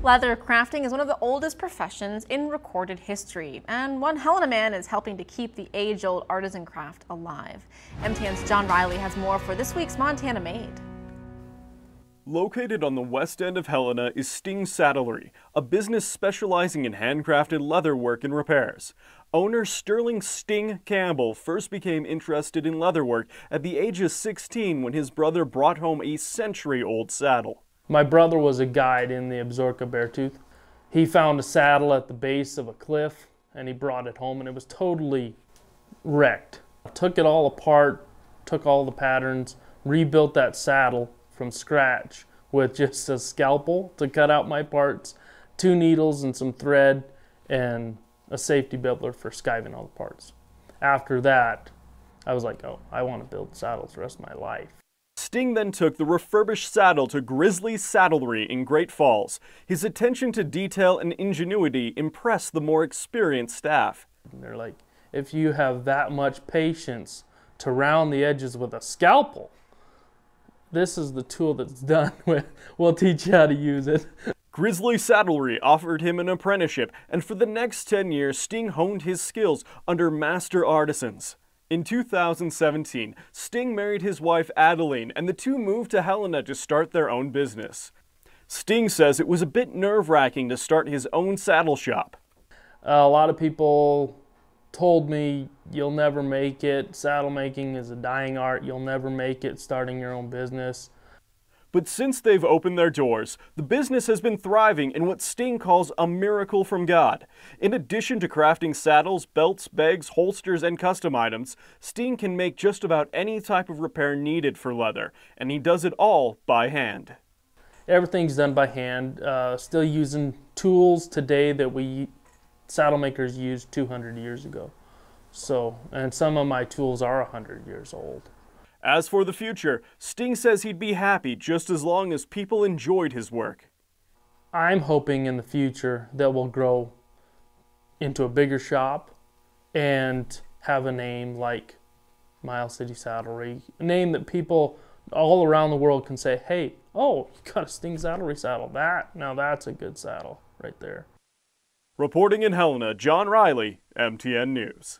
Leather crafting is one of the oldest professions in recorded history, and one Helena man is helping to keep the age-old artisan craft alive. MTN's John Riley has more for this week's Montana Made. Located on the west end of Helena is Sting Saddlery, a business specializing in handcrafted leatherwork and repairs. Owner Sterling Sting Cambell first became interested in leatherwork at the age of 16 when his brother brought home a century-old saddle. My brother was a guide in the Absaroka Beartooth. He found a saddle at the base of a cliff and he brought it home and it was totally wrecked. Took it all apart, took all the patterns, rebuilt that saddle from scratch with just a scalpel to cut out my parts, 2 needles and some thread, and a safety builder for skiving all the parts. After that, I was like, oh, I want to build saddles the rest of my life. Sting then took the refurbished saddle to Grizzly's Saddlery in Great Falls. His attention to detail and ingenuity impressed the more experienced staff. And they're like, if you have that much patience to round the edges with a scalpel, this is the tool that's done with. We'll teach you how to use it. Grizzly Saddlery offered him an apprenticeship, and for the next 10 years, Sting honed his skills under master artisans. In 2017, Sting married his wife Adeline, and the two moved to Helena to start their own business. Sting says it was a bit nerve-wracking to start his own saddle shop. A lot of people told me, you'll never make it, saddle making is a dying art, you'll never make it starting your own business. But since they've opened their doors, the business has been thriving in what Sting calls a miracle from God. In addition to crafting saddles, belts, bags, holsters, and custom items, Sting can make just about any type of repair needed for leather, and he does it all by hand. Everything's done by hand, still using tools today that saddle makers used 200 years ago. So, and some of my tools are 100 years old. As for the future, Sting says he'd be happy just as long as people enjoyed his work. I'm hoping in the future that we'll grow into a bigger shop and have a name like Miles City Saddlery, a name that people all around the world can say, hey, oh, you got a Sting Saddlery saddle. Now that's a good saddle right there. Reporting in Helena, John Riley, MTN News.